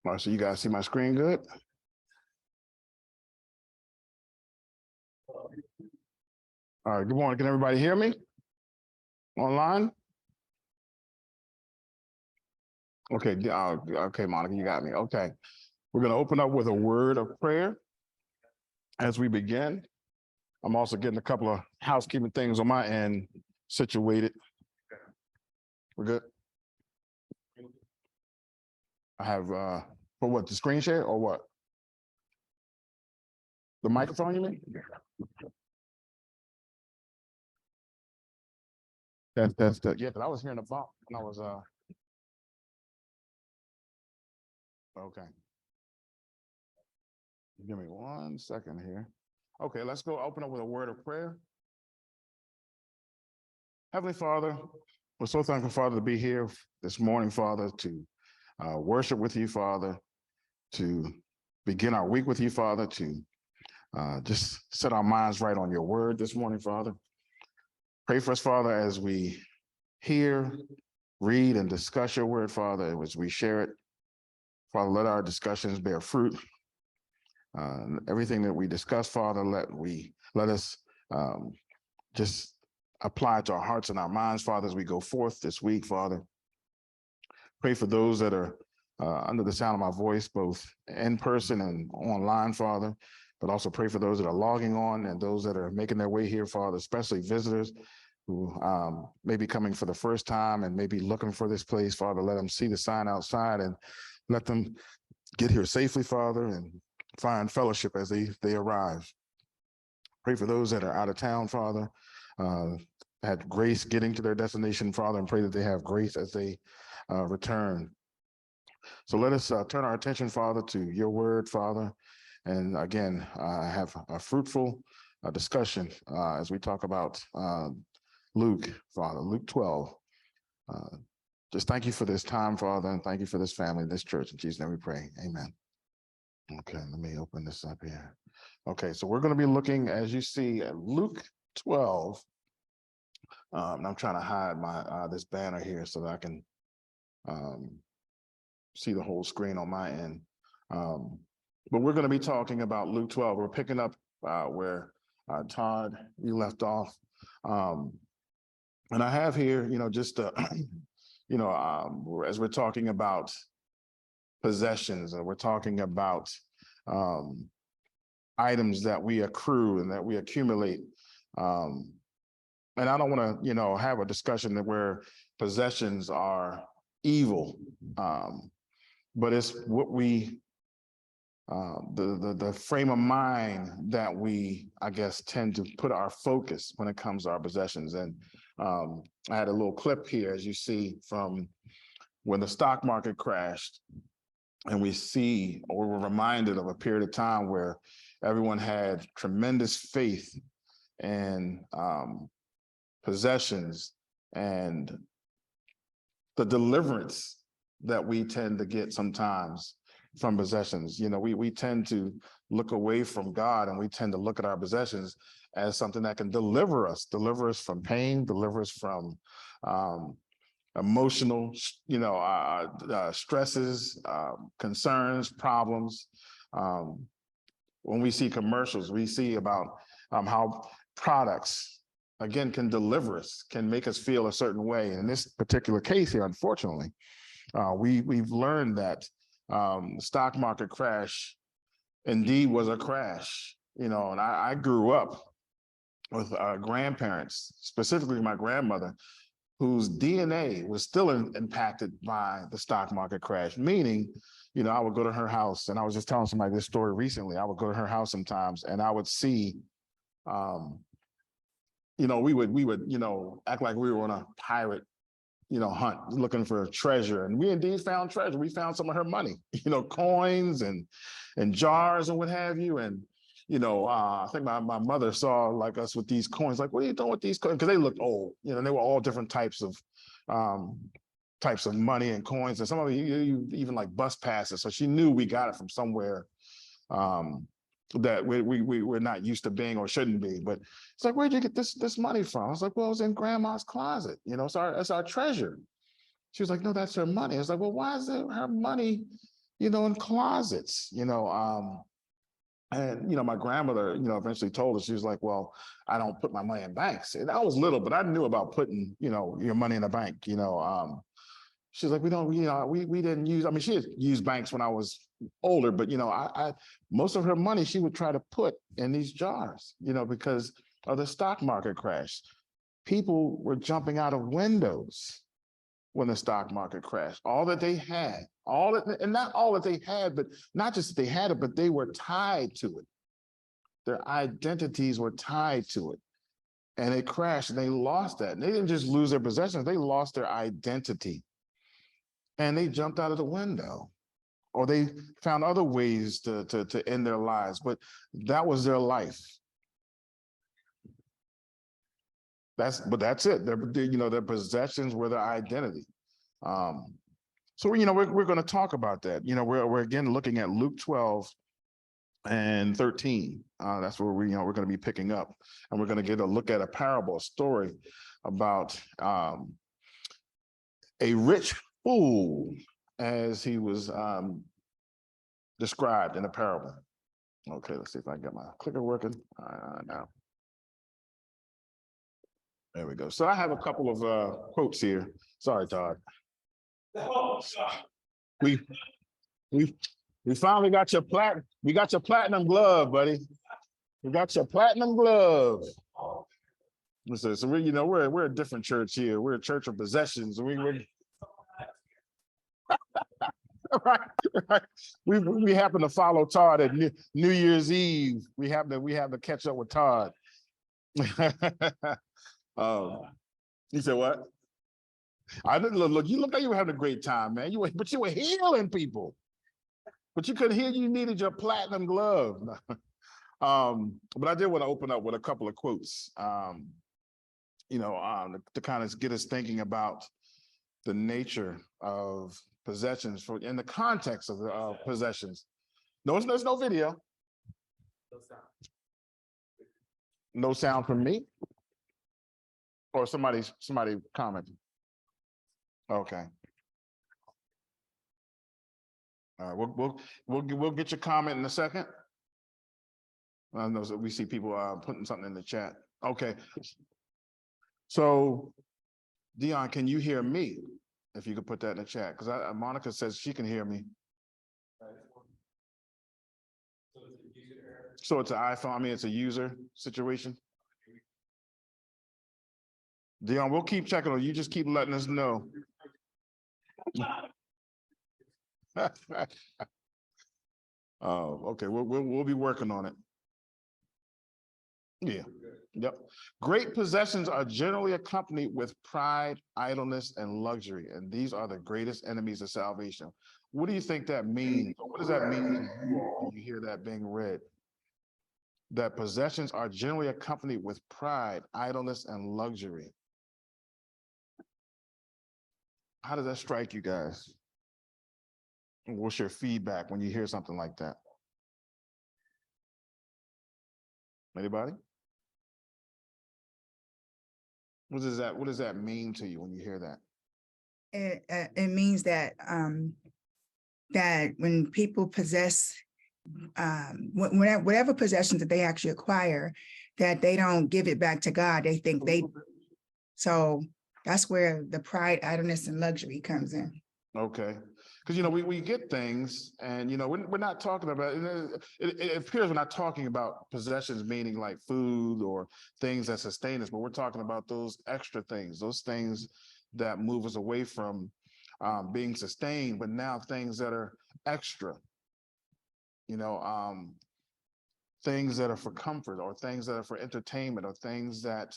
All right, so you guys see my screen good? All right, good morning. Can everybody hear me? Online? Okay, okay, Monica, you got me. Okay. We're going to open up with a word of prayer as we begin. I'm also getting a couple of housekeeping things on my end situated. We're good? I have, for what, the screen share or what? The microphone, you mean? That's the, yeah, because I was hearing a bump when I was, okay. Give me 1 second here. Okay, let's go open up with a word of prayer. Heavenly Father, we're so thankful, Father, to be here this morning, Father, to worship with you, Father, to begin our week with you, Father, to just set our minds right on your word this morning, Father. Pray for us, Father, as we hear, read, and discuss your word, Father, as we share it. Father, let our discussions bear fruit. Everything that we discuss, Father, let us just apply it to our hearts and our minds, Father, as we go forth this week, Father. Pray for those that are under the sound of my voice, both in person and online, Father, but also pray for those that are logging on and those that are making their way here, Father, especially visitors who may be coming for the first time and maybe looking for this place, Father. Let them see the sign outside and let them get here safely, Father, and find fellowship as they arrive. Pray for those that are out of town, Father, had grace getting to their destination, Father, and pray that they have grace as they return. So let us turn our attention, Father, to your word, Father, and again, have a fruitful discussion as we talk about Luke, Father, Luke 12. Just thank you for this time, Father, and thank you for this family, this church. In Jesus' name we pray. Amen. Okay, let me open this up here. Okay, so we're going to be looking, as you see, at Luke 12. And I'm trying to hide my this banner here so that I can see the whole screen on my end. But we're going to be talking about Luke 12. We're picking up where Todd, you left off. And I have here, just, as we're talking about possessions and we're talking about items that we accrue and that we accumulate. And I don't want to, have a discussion where possessions are evil, but it's what we, the frame of mind that we, I guess, tend to put our focus when it comes to our possessions. And I had a little clip here, as you see, from when the stock market crashed, and we see, or we're reminded of a period of time where everyone had tremendous faith in possessions and the deliverance that we tend to get sometimes from possessions. We tend to look away from God, and we tend to look at our possessions as something that can deliver us from pain, deliver us from emotional, stresses, concerns, problems. When we see commercials, we see about how products, again, can deliver us, can make us feel a certain way. In this particular case here, unfortunately, we've learned that the stock market crash indeed was a crash. And I grew up with grandparents, specifically my grandmother, whose DNA was still impacted by the stock market crash, meaning, I would go to her house, and I was just telling somebody this story recently. I would go to her house sometimes and I would see, we would, act like we were on a pirate, hunt, looking for treasure. And we indeed found treasure. We found some of her money, coins and jars and what have you. And, I think my mother saw like us with these coins, like, what are you doing with these coins? Because they looked old, they were all different types of money and coins. And some of you even like bus passes. So she knew we got it from somewhere that we're not used to being or shouldn't be. But it's like, where'd you get this money from? I was like, well, it was in grandma's closet. It's our treasure. She was like, no, that's her money. I was like, well, why is it her money in closets, and, my grandmother, eventually told us, she was like, well, I don't put my money in banks. And I was little, but I knew about putting, your money in a bank, she's like, we don't, we didn't use, I mean, she had used banks when I was older, but, I most of her money, she would try to put in these jars, because of the stock market crash. People were jumping out of windows when the stock market crashed. All that they had, and not all that they had, but not just that they had it, but they were tied to it. Their identities were tied to it. And it crashed and they lost that. And they didn't just lose their possessions, they lost their identity. And they jumped out of the window, or they found other ways to end their lives, but that was their life. That's it. Their possessions were their identity. So we're going to talk about that. We're again looking at Luke 12 and 13. That's where we're going to be picking up, and we're going to get a look at a parable, a story about a rich fool, as he was described in a parable. Okay, let's see if I can get my clicker working now. There we go. So I have a couple of quotes here. Sorry, Todd. We finally got your platinum glove, buddy. We got your platinum glove. So we're a different church here. We're a church of possessions. We're right. We happen to follow Todd at New Year's Eve. We have to catch up with Todd. He said what? I didn't look. You look like you were having a great time, man. But you were healing people. But you couldn't heal. You needed your platinum glove. But I did want to open up with a couple of quotes. To kind of get us thinking about the nature of possessions in the context of possessions. No, there's no video. No sound from me. Or somebody commented. Okay. All right, we'll get your comment in a second. I know that we see people putting something in the chat. Okay. So, Dion, can you hear me? If you could put that in the chat, because Monica says she can hear me. So it's an iPhone. I mean, it's a user situation. Dion, we'll keep checking on you. Just keep letting us know. Oh, okay. We'll be working on it. Yeah. Yep. Great possessions are generally accompanied with pride, idleness, and luxury, and these are the greatest enemies of salvation. What do you think that means? What does that mean to you when you hear that being read? That possessions are generally accompanied with pride, idleness, and luxury. How does that strike you guys? What's your feedback when you hear something like that? Anybody? What does that mean to you when you hear that? It means that that when people possess whatever possessions that they actually acquire, that they don't give it back to God. They think so that's where the pride, idleness, and luxury comes in. Okay. Because, we get things and, we're not talking about, it appears we're not talking about possessions, meaning like food or things that sustain us, but we're talking about those extra things, those things that move us away from being sustained, but now things that are extra, things that are for comfort or things that are for entertainment or things that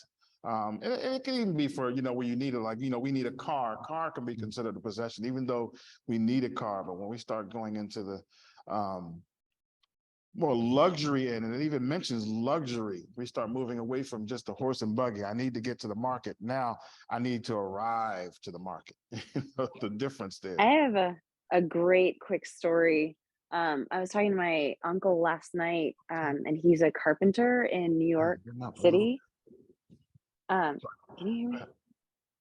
it can even be for, where you need it, like, we need a car. A car can be considered a possession, even though we need a car. But when we start going into the more luxury, and it even mentions luxury, we start moving away from just a horse and buggy. I need to get to the market. Now I need to arrive to the market. The difference there. I have a great quick story. I was talking to my uncle last night, and he's a carpenter in New York City. Can you hear me?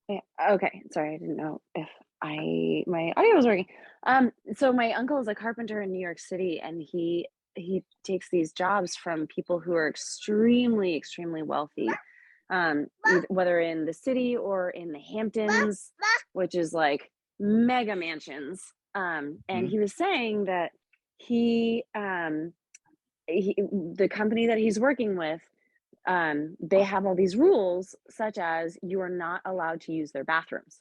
Yeah. Okay. Sorry, I didn't know if my audio was working. So my uncle is a carpenter in New York City, and he takes these jobs from people who are extremely wealthy, whether in the city or in the Hamptons, which is like mega mansions. And he was saying that he, the company that he's working with, they have all these rules, such as you are not allowed to use their bathrooms.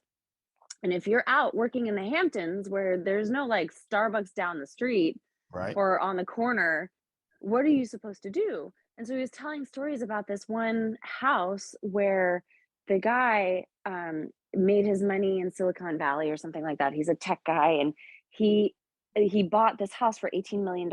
And if you're out working in the Hamptons where there's no like Starbucks down the street Right. or on the corner, what are you supposed to do? And so he was telling stories about this one house where the guy made his money in Silicon Valley or something like that. He's a tech guy, and he bought this house for $18 million.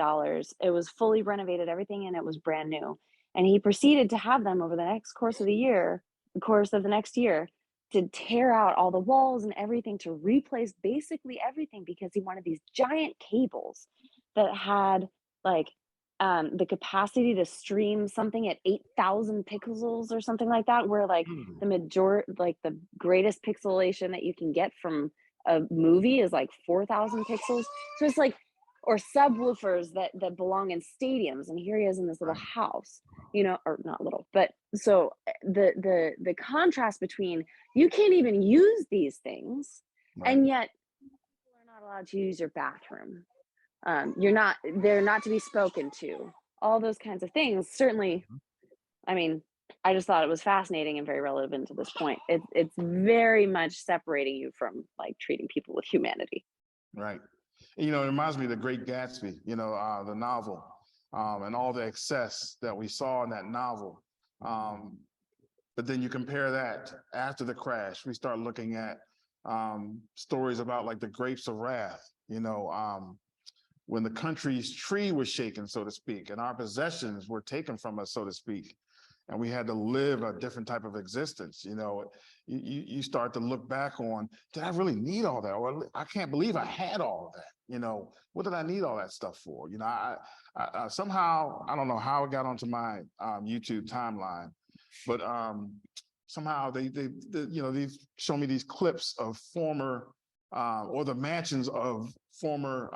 It was fully renovated, everything, and it was brand new. And he proceeded to have them over the next course of the next year, to tear out all the walls and everything, to replace basically everything, because he wanted these giant cables that had like the capacity to stream something at 8,000 pixels or something like that, where like the greatest pixelation that you can get from a movie is like 4,000 pixels. So it's like, or subwoofers that belong in stadiums, and here he is in this little house, or not little, but so the contrast between, you can't even use these things, and yet people are not allowed to use your bathroom. They're not to be spoken to. All those kinds of things. Certainly, I mean, I just thought it was fascinating and very relevant to this point. It's very much separating you from like treating people with humanity. Right. It reminds me of The Great Gatsby, the novel, and all the excess that we saw in that novel. But then you compare that after the crash, we start looking at stories about like the grapes of wrath, when the country's tree was shaken, so to speak, and our possessions were taken from us, so to speak, and we had to live a different type of existence. You start to look back on, did I really need all that? Or I can't believe I had all of that. What did I need all that stuff for? I somehow, I don't know how it got onto my YouTube timeline, but somehow they show me these clips of former or the mansions of former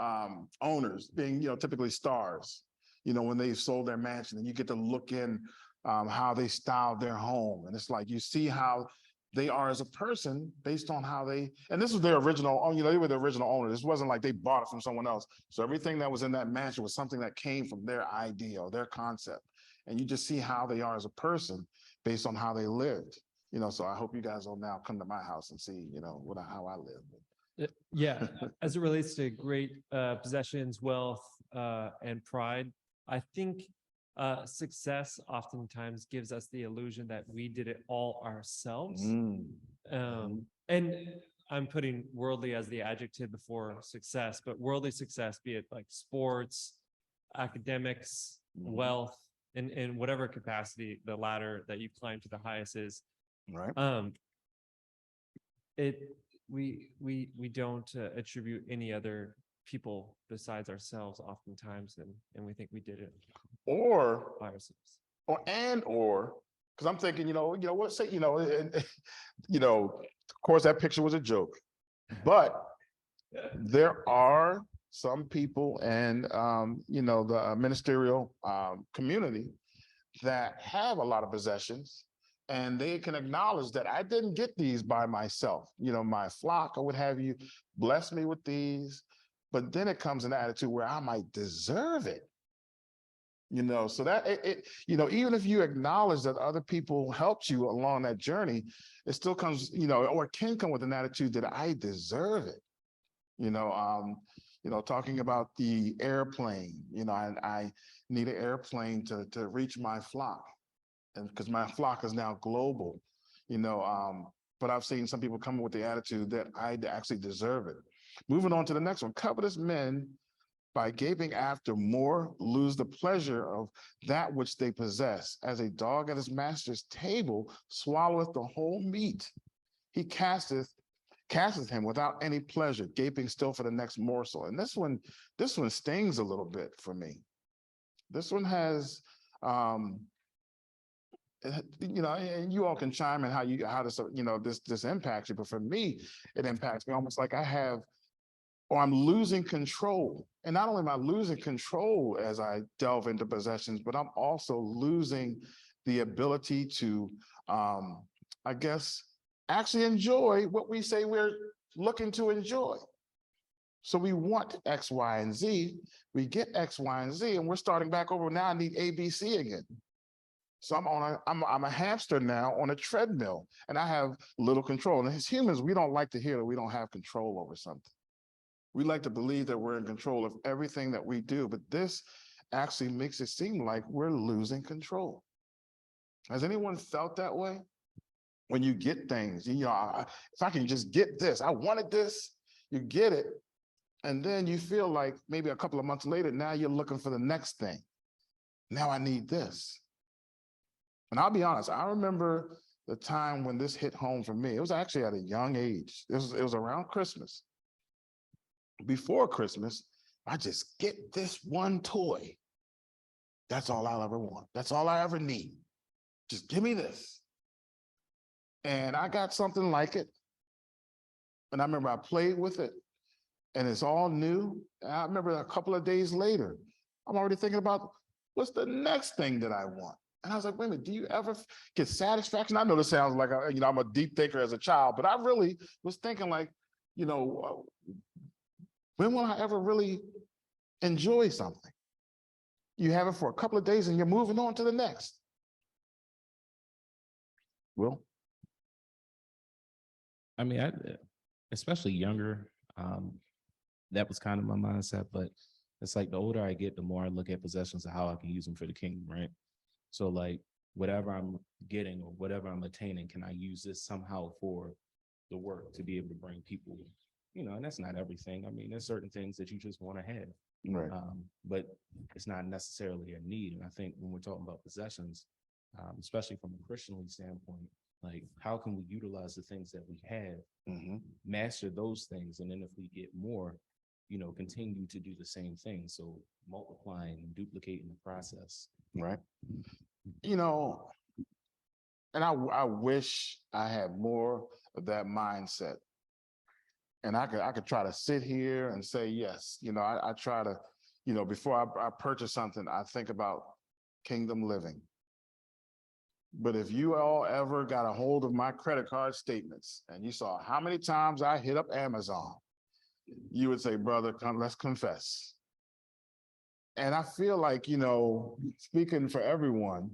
owners being, typically stars, when they sold their mansion, and you get to look in how they styled their home. And it's like, you see how they are as a person based on how and this was their original, they were the original owner. This wasn't like they bought it from someone else. So everything that was in that mansion was something that came from their idea or their concept. And you just see how they are as a person based on how they lived, so I hope you guys will now come to my house and see, how I live. Yeah, as it relates to great possessions, wealth, and pride, I think success oftentimes gives us the illusion that we did it all ourselves. And I'm putting worldly as the adjective before success, but worldly success, be it like sports, academics, wealth, in whatever capacity the ladder that you climb to the highest is. Right. We don't attribute any other people besides ourselves oftentimes, and we think we did it Or by ourselves. Or because I'm thinking, what say, of course that picture was a joke, but there are some people and the ministerial community that have a lot of possessions, and they can acknowledge that I didn't get these by myself. My flock or what have you blessed me with these, but then it comes an attitude where I might deserve it. So that even if you acknowledge that other people helped you along that journey, it still comes, or can come with an attitude that I deserve it. Talking about the airplane, I need an airplane to reach my flock, and because my flock is now global, but I've seen some people come with the attitude that I actually deserve it. Moving on to the next one, covetous men, by gaping after more, lose the pleasure of that which they possess. As a dog at his master's table swalloweth the whole meat, he casteth him without any pleasure, gaping still for the next morsel. And this one stings a little bit for me. This one has you know, and you all can chime in how this, you know, this impacts you. But for me, it impacts me almost like I have, or I'm losing control. And not only am I losing control as I delve into possessions, but I'm also losing the ability to, I guess, actually enjoy what we say we're looking to enjoy. So we want X, Y, and Z. We get X, Y, and Z, and we're starting back over. Now I need A, B, C again. So I'm a hamster now on a treadmill, and I have little control. And as humans, we don't like to hear that we don't have control over something. We like to believe that we're in control of everything that we do, but this actually makes it seem like we're losing control. Has anyone felt that way? When you get things, you know, if I can just get this, I wanted this, you get it. And then you feel like maybe a couple of months later, now you're looking for the next thing. Now I need this. And I'll be honest, I remember the time when this hit home for me. It was actually at a young age. It was around Christmas. Before Christmas, I just get this one toy. That's all I'll ever want. That's all I ever need. Just give me this. And I got something like it. And I remember I played with it, and it's all new. And I remember a couple of days later, I'm already thinking about what's the next thing that I want. And I was like, wait a minute, do you ever get satisfaction? I know this sounds like, you know, I'm a deep thinker as a child, but I really was thinking like, you know, when will I ever really enjoy something? You have it for a couple of days and you're moving on to the next. Will? I mean, especially younger, that was kind of my mindset, but it's like the older I get, the more I look at possessions and how I can use them for the kingdom, right? So like whatever I'm getting or whatever I'm attaining, can I use this somehow for the work to be able to bring people, you know, and that's not everything. I mean, there's certain things that you just want to have, Right. but it's not necessarily a need. And I think when we're talking about possessions, especially from a Christianly standpoint, like how can we utilize the things that we have, master those things, and then if we get more, you know, continue to do the same thing. So multiplying and duplicating the process. Right. You know, and I wish I had more of that mindset. And I could try to sit here and say, yes, you know, I try to, you know, before I purchase something, I think about kingdom living. But if you all ever got a hold of my credit card statements and you saw how many times I hit up Amazon, you would say, brother, let's confess. And I feel like, you know, speaking for everyone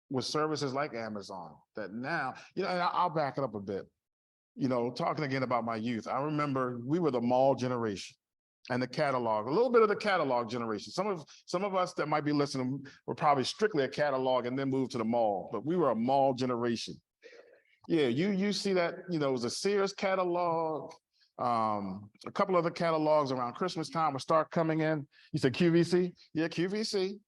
with services like Amazon, that now, you know, and I'll back it up a bit. You know, talking again about my youth, I remember we were the mall generation and the catalog, a little bit of the catalog generation. Some of us that might be listening were probably strictly a catalog and then moved to the mall, but we were a mall generation. Yeah, you see that, you know, it was a Sears catalog, a couple other catalogs around Christmas time would start coming in. You said QVC? Yeah, QVC.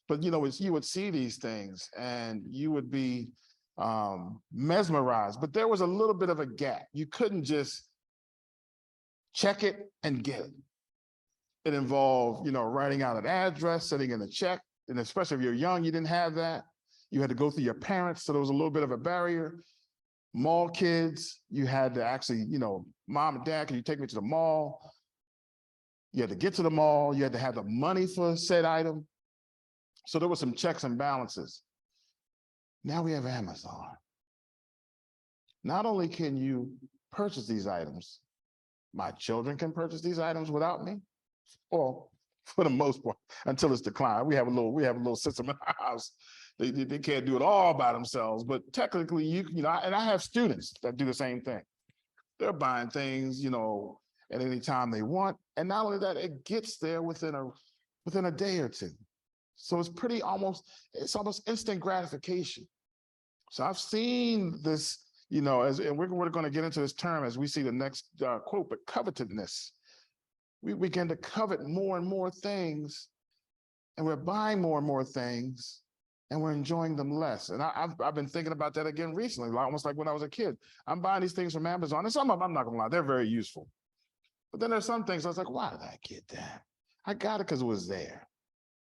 But, you know, you would see these things and you would be mesmerized, but there was a little bit of a gap. You couldn't just check it and get it. It involved, you know, writing out an address, sending in a check, and especially if you're young, you didn't have that. You had to go through your parents, so there was a little bit of a barrier. Mall kids, you had to actually, you know, mom and dad, can you take me to the mall? You had to get to the mall, you had to have the money for said item. So there were some checks and balances. Now we have Amazon. Not only can you purchase these items, my children can purchase these items without me. Well, for the most part, until it's declined. We have a little system in our house. They can't do it all by themselves, but technically you know, and I have students that do the same thing. They're buying things, you know, at any time they want. And not only that, it gets there within a day or two. So it's almost instant gratification. So I've seen this, you know, and we're going to get into this term as we see the next quote, but covetousness. We begin to covet more and more things, and we're buying more and more things, and we're enjoying them less. And I've been thinking about that again recently, almost like when I was a kid. I'm buying these things from Amazon, and some of them, I'm not gonna lie, they're very useful. But then there's some things I was like, why did I get that? I got it because it was there.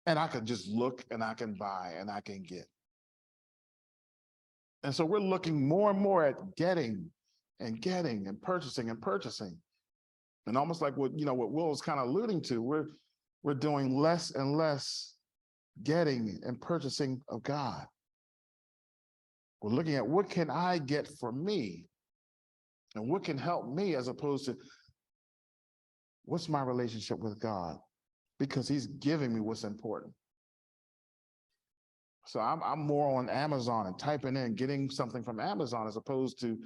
And I could just look and I can buy and I can get. And so we're looking more and more at getting and getting and purchasing and purchasing. And almost like what, what Will was kind of alluding to, we're doing less and less getting and purchasing of God. We're looking at what can I get for me and what can help me, as opposed to what's my relationship with God, because he's giving me what's important. So I'm more on Amazon and typing in, getting something from Amazon, as opposed to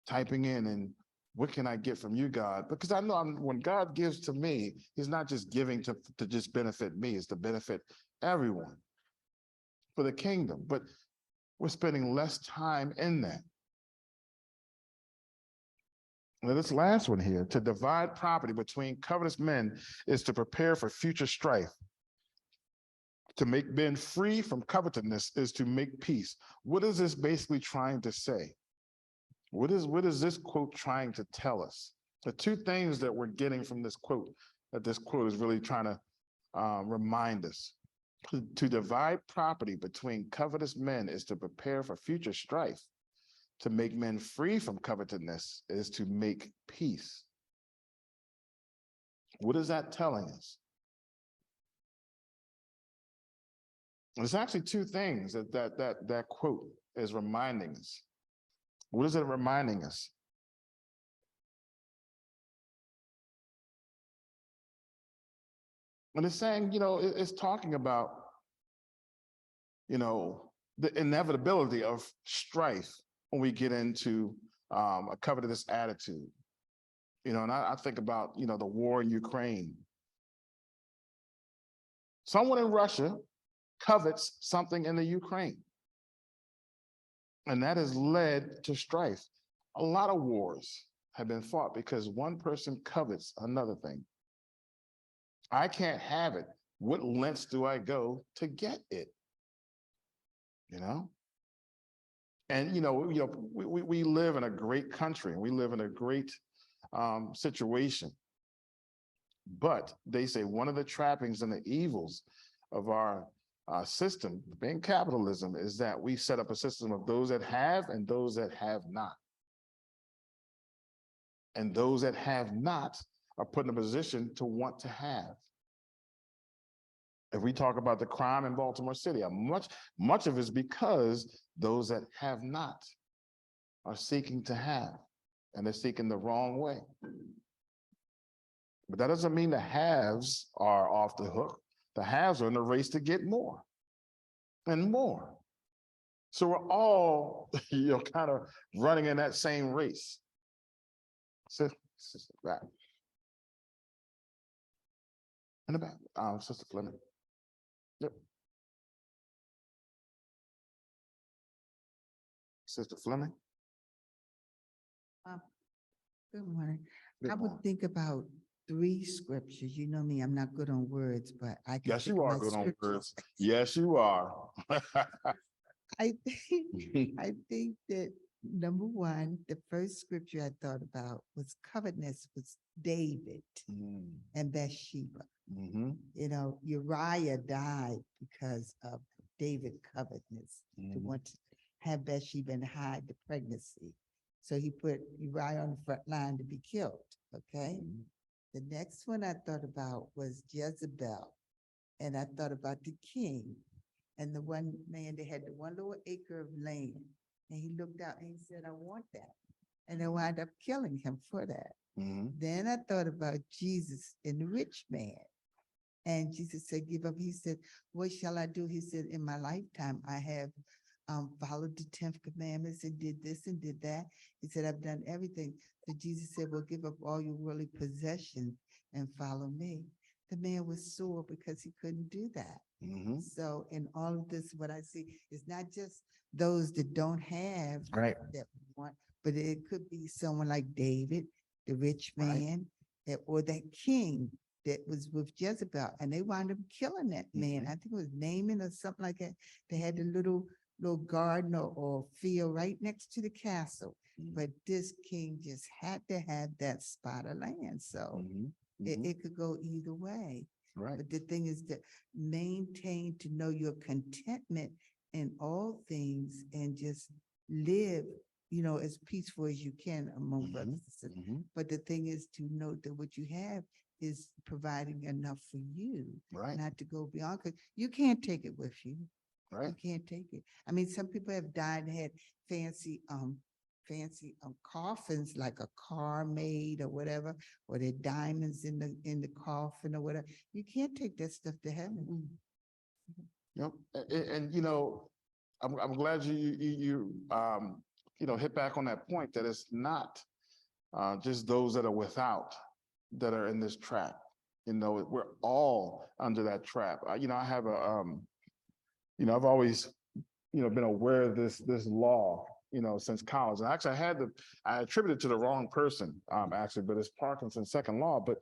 typing in and what can I get from you, God? Because I know when God gives to me, he's not just giving to just benefit me, it's to benefit everyone for the kingdom. But we're spending less time in that. Now, this last one here, to divide property between covetous men is to prepare for future strife. To make men free from covetousness is to make peace. What is this basically trying to say? What is this quote trying to tell us? The two things that we're getting from this quote, that this quote is really trying to remind us. To divide property between covetous men is to prepare for future strife. To make men free from covetousness is to make peace. What is that telling us? There's actually two things that quote is reminding us. What is it reminding us? And it's saying, it's talking about, the inevitability of strife when we get into a covetous attitude. And I think about, the war in Ukraine. Someone in Russia covets something in the Ukraine. And that has led to strife. A lot of wars have been fought because one person covets another thing. I can't have it. What lengths do I go to get it? And we live in a great country, and we live in a great situation. But they say one of the trappings and the evils of our system, being capitalism, is that we set up a system of those that have and those that have not. And those that have not are put in a position to want to have. If we talk about the crime in Baltimore City, much of it is because those that have not are seeking to have, and they're seeking the wrong way. But that doesn't mean the haves are off the hook. The haves are in the race to get more and more. So we're all, kind of running in that same race. Sister, back. In the back, Sister Fleming. Yep. Sister Fleming. Good morning. Good I would morning. think about 3 scriptures. You know me, I'm not good on words, but I can. Yes, think you of are my good on scriptures. words. Yes, you are. I think that number 1, the first scripture I thought about was covetousness was David and Bathsheba. Uriah died because of David covetousness, to want to have Bathsheba and hide the pregnancy. So he put Uriah on the front line to be killed. Okay. The next one I thought about was Jezebel. And I thought about the king and the one man that had the one little acre of land. And he looked out and he said, I want that. And they wound up killing him for that. Then I thought about Jesus and the rich man. And Jesus said, give up. He said, what shall I do? He said, in my lifetime, I have followed the 10th commandments and did this and did that. He said, I've done everything. So Jesus said, well, give up all your worldly possessions and follow me. The man was sore because he couldn't do that. So in all of this, what I see is not just those that don't have that want, but it could be someone like David, the rich man, or that king that was with Jezebel, and they wound up killing that man. I think it was Naaman or something like that. They had a little garden or field right next to the castle. But this king just had to have that spot of land. So it could go either way. Right. But the thing is to maintain, to know your contentment in all things and just live, as peaceful as you can among Mhm, brothers and sisters. mhm. But the thing is to note that what you have is providing enough for you, Right, not to go beyond, because you can't take it with you. right. You can't take it. I mean, some people have died and had fancy, coffins, like a car made or whatever, or their diamonds in the coffin or whatever. You can't take that stuff to heaven. Yep. And I'm glad you hit back on that point that it's not just those that are without that are in this trap. We're all under that trap. I have I've always, been aware of this law, since college. And actually I attributed it to the wrong person, actually, but it's Parkinson's second law. But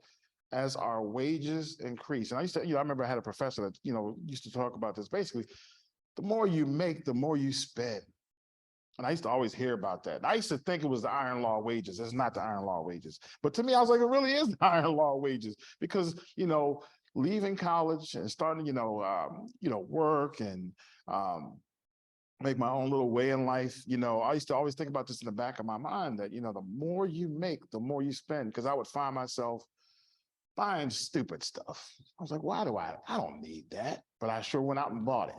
as our wages increase, and I used to, I remember I had a professor that, used to talk about this. Basically, the more you make, the more you spend. And I used to always hear about that. I used to think it was the iron law wages. It's not the iron law wages. But to me, I was like, it really is the iron law wages because, leaving college and starting, work and make my own little way in life. I used to always think about this in the back of my mind that, the more you make, the more you spend, because I would find myself buying stupid stuff. I was like, why do I don't need that, but I sure went out and bought it.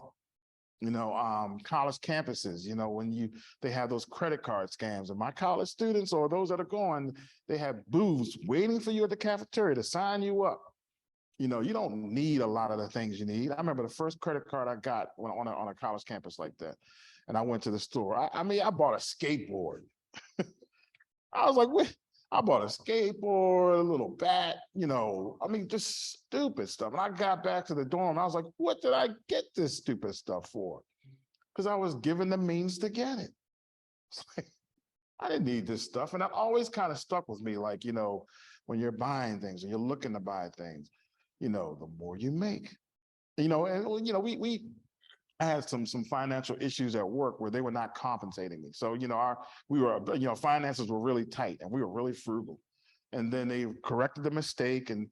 College campuses, when they have those credit card scams, and my college students or those that are going, they have booths waiting for you at the cafeteria to sign you up. You don't need a lot of the things you need. I remember the first credit card I got on a college campus like that. And I went to the store. I bought a skateboard. I was like, what? I bought a skateboard, a little bat, just stupid stuff. And I got back to the dorm. And I was like, what did I get this stupid stuff for? Because I was given the means to get it. It's like, I didn't need this stuff. And that always kind of stuck with me. Like, when you're buying things and you're looking to buy things, the more you make, we I had some financial issues at work where they were not compensating me. So, finances were really tight and we were really frugal. And then they corrected the mistake and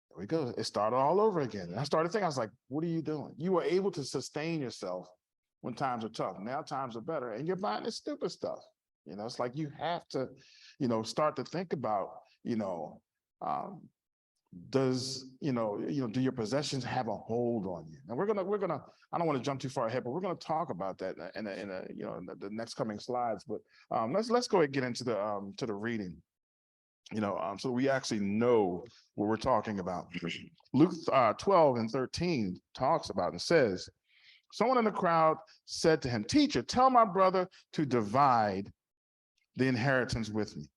there we go. It started all over again. And I started thinking, I was like, what are you doing? You were able to sustain yourself when times are tough. Now times are better and you're buying this stupid stuff. It's like you have to, start to think about, do your possessions have a hold on you? And we're gonna I don't want to jump too far ahead, but we're gonna talk about that in the next coming slides. But let's go ahead and get into the reading, so we actually know what we're talking about. Luke 12:13 talks about and says, someone in the crowd said to him, "Teacher, tell my brother to divide the inheritance with me."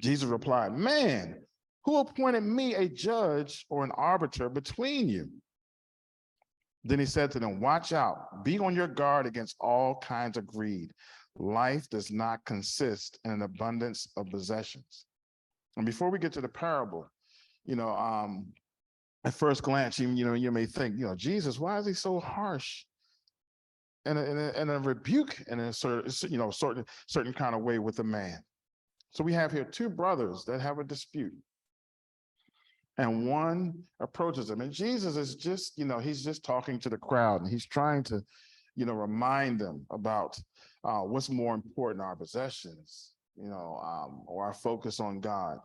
Jesus replied, "Man, who appointed me a judge or an arbiter between you?" Then he said to them, "Watch out, be on your guard against all kinds of greed. Life does not consist in an abundance of possessions." And before we get to the parable, at first glance, you may think, Jesus, why is he so harsh? And a rebuke in a certain kind of way with the man. So we have here two brothers that have a dispute. And one approaches him. And Jesus is just, he's just talking to the crowd and he's trying to, remind them about what's more important, our possessions, or our focus on God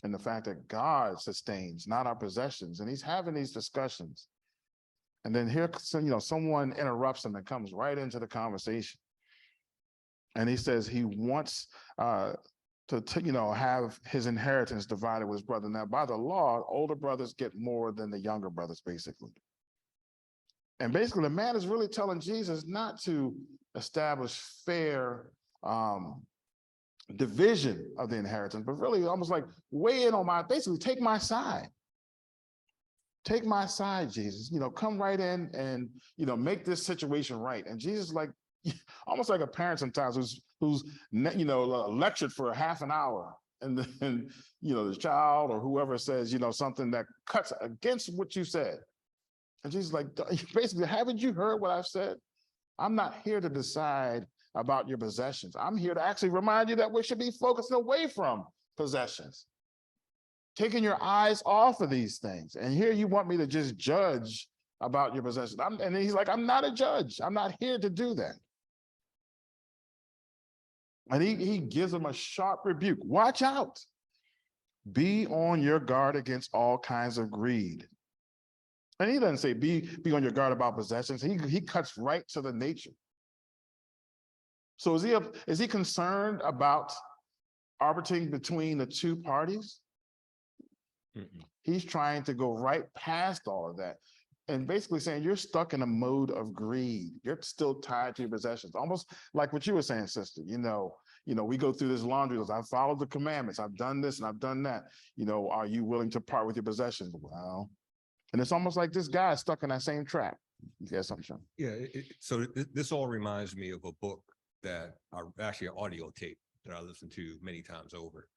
and the fact that God sustains, not our possessions. And he's having these discussions. And then here, someone interrupts him and comes right into the conversation. And he says he wants to have his inheritance divided with his brother. Now, by the law, older brothers get more than the younger brothers, basically. And basically, the man is really telling Jesus not to establish fair division of the inheritance, but really almost like weigh in on basically take my side. Take my side, Jesus. Come right in and, make this situation right. And Jesus, like, almost like a parent sometimes who's lectured for a half an hour. And then, the child or whoever says, something that cuts against what you said. And Jesus like, basically, haven't you heard what I've said? I'm not here to decide about your possessions. I'm here to actually remind you that we should be focusing away from possessions. Taking your eyes off of these things. And here you want me to just judge about your possessions. And he's like, I'm not a judge. I'm not here to do that. And he gives them a sharp rebuke. Watch out. Be on your guard against all kinds of greed. And he doesn't say be on your guard about possessions. He cuts right to the nature. So is he concerned about arbitrating between the two parties? He's trying to go right past all of that and basically saying you're stuck in a mode of greed. You're still tied to your possessions, almost like what you were saying, sister. We go through this laundry list. I've followed the commandments. I've done this and I've done that. Are you willing to part with your possessions? Well, and it's almost like this guy is stuck in that same trap. You got something, Sean? Yeah. So this all reminds me of a book that actually an audio tape that I listened to many times over.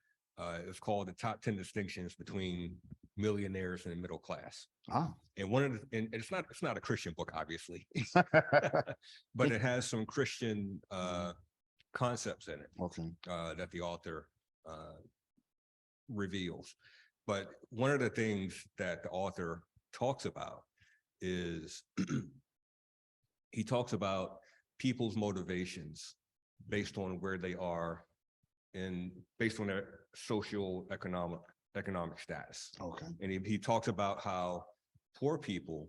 It's called The Top 10 Distinctions Between Millionaires and the Middle Class. Ah. And and it's not a Christian book, obviously, but it has some Christian concepts in it. Okay. That the author reveals. But one of the things that the author talks about is he talks about people's motivations based on where they are and based on their social economic status. Okay. And he talks about how poor people,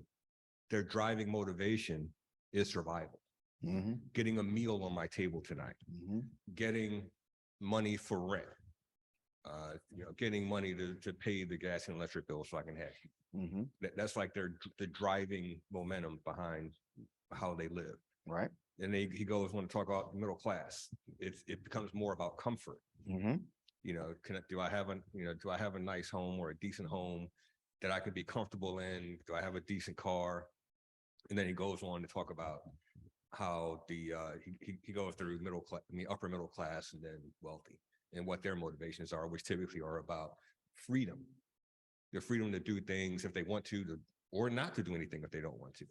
their driving motivation is survival. Mm-hmm. Getting a meal on my table tonight, Mm-hmm. getting money for rent, getting money to pay the gas and electric bill so I can have you. Mm-hmm. That's like the driving momentum behind how they live. Right. And he goes on to talk about the middle class. It becomes more about comfort. Mm-hmm. Do I have a nice home or a decent home that I can be comfortable in? Do I have a decent car? And then he goes on to talk about how he goes through upper middle class and then wealthy, and what their motivations are, which typically are about freedom, the freedom to do things if they want to or not to do anything if they don't want to.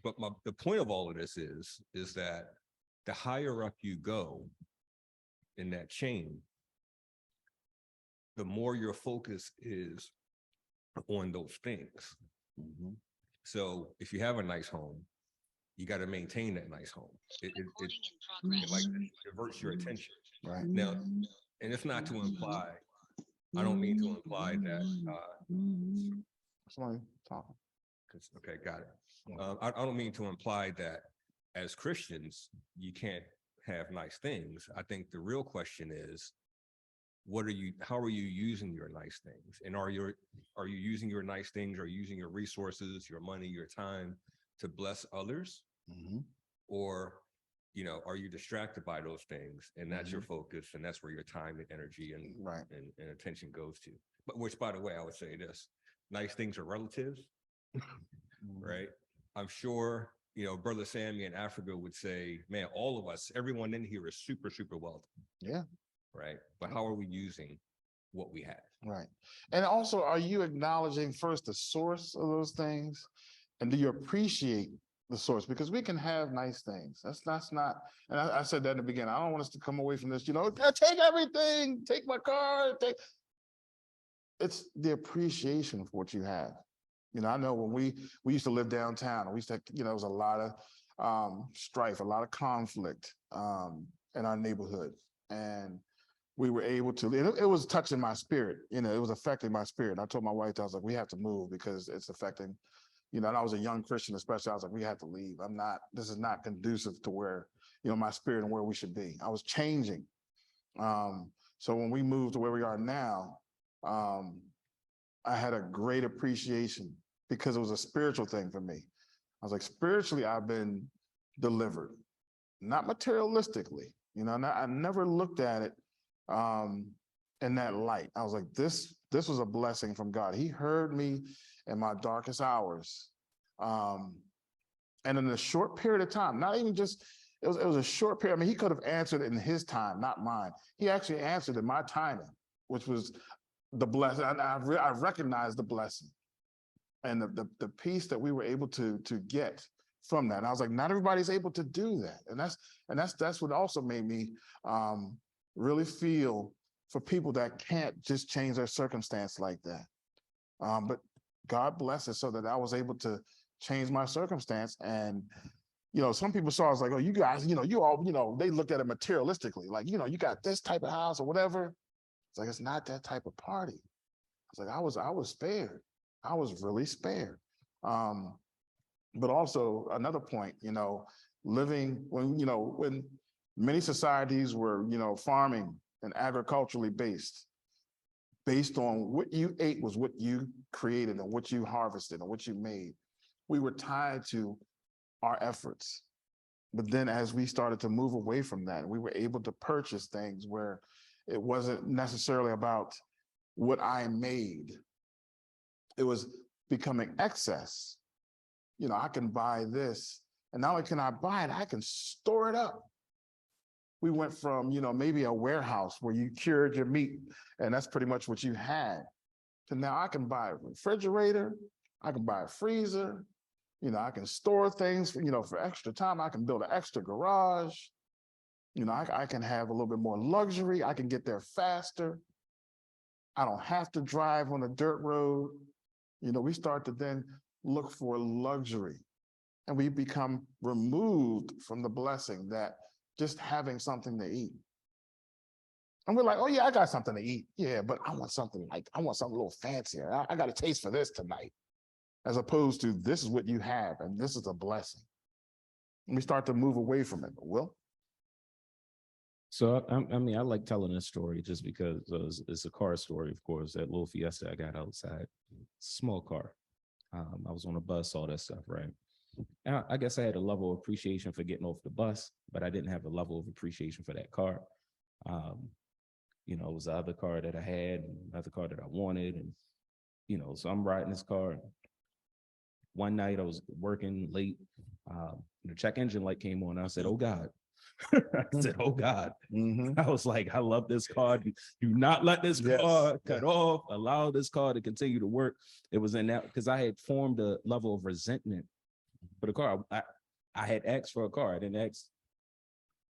But the point of all of this is that the higher up you go in that chain, the more your focus is on those things. Mm-hmm. So if you have a nice home, you got to maintain that nice home. It like diverts your attention. Right. Now, and it's not to imply, I don't mean to imply that, Somebody talking. okay, got it. I don't mean to imply that as Christians, you can't have nice things. I think the real question is, how are you using your nice things? And are you using your nice things, or using your resources, your money, your time to bless others? Mm-hmm. Or, are you distracted by those things and that's your focus, and that's where your time and energy and attention goes to? But which, by the way, I would say this, nice things are relative, right? I'm sure, Brother Sammy in Africa would say, man, all of us, everyone in here is super, super wealthy. Yeah. Right. But how are we using what we have? Right. And also, are you acknowledging first the source of those things? And do you appreciate the source? Because we can have nice things. That's not, and I said that in the beginning. I don't want us to come away from this, take everything, take my car, it's the appreciation for what you have. I know when we used to live downtown, and we used to, there was a lot of strife, a lot of conflict in our neighborhood. And we were able to, it was touching my spirit, it was affecting my spirit. I told my wife, I was like, we have to move because it's affecting, and I was a young Christian, especially. I was like, we have to leave. This is not conducive to where, my spirit and where we should be. I was changing. So when we moved to where we are now, I had a great appreciation because it was a spiritual thing for me. I was like, spiritually, I've been delivered, not materialistically. I never looked at it in that light. I was like, this was a blessing from God. He heard me in my darkest hours. And in a short period of time, not even just, it was a short period. I mean, he could have answered it in his time, not mine. He actually answered in my timing, which was the blessing. I recognized the blessing and the peace that we were able to get from that. And I was like, not everybody's able to do that. And that's what also made me really feel for people that can't just change their circumstance like that. But God bless us so that I was able to change my circumstance and, some people saw us like, oh, you guys, you all, they looked at it materialistically, like, you got this type of house or whatever. It's like, it's not that type of party. It's like, I was spared. I was really spared. But also another point, living when many societies were, farming and agriculturally based on what you ate was what you created and what you harvested and what you made. We were tied to our efforts. But then as we started to move away from that, we were able to purchase things where it wasn't necessarily about what I made. It was becoming excess. I can buy this, and not only can I buy it, I can store it up. We went from, maybe a warehouse where you cured your meat, and that's pretty much what you had, to now I can buy a refrigerator, I can buy a freezer, I can store things, for extra time. I can build an extra garage. I can have a little bit more luxury. I can get there faster. I don't have to drive on a dirt road. We start to then look for luxury, and we become removed from the blessing that just having something to eat. And we're like, oh yeah, I got something to eat. Yeah, but I want something a little fancier. I got a taste for this tonight. As opposed to, this is what you have, and this is a blessing. And we start to move away from it. Will? So, I like telling this story just because it's a car story, of course. That little Fiesta I got outside, small car. I was on a bus, all that stuff, right? And I guess I had a level of appreciation for getting off the bus, but I didn't have a level of appreciation for that car. It was the other car that I had, and another car that I wanted, and so I'm riding this car. One night I was working late. The check engine light came on. I said, "Oh God." I said, "Oh God." Mm-hmm. I was like, I love this car. Do not let this car cut off. Allow this car to continue to work. It was in that because I had formed a level of resentment for the car. I had asked for a car. I didn't ask.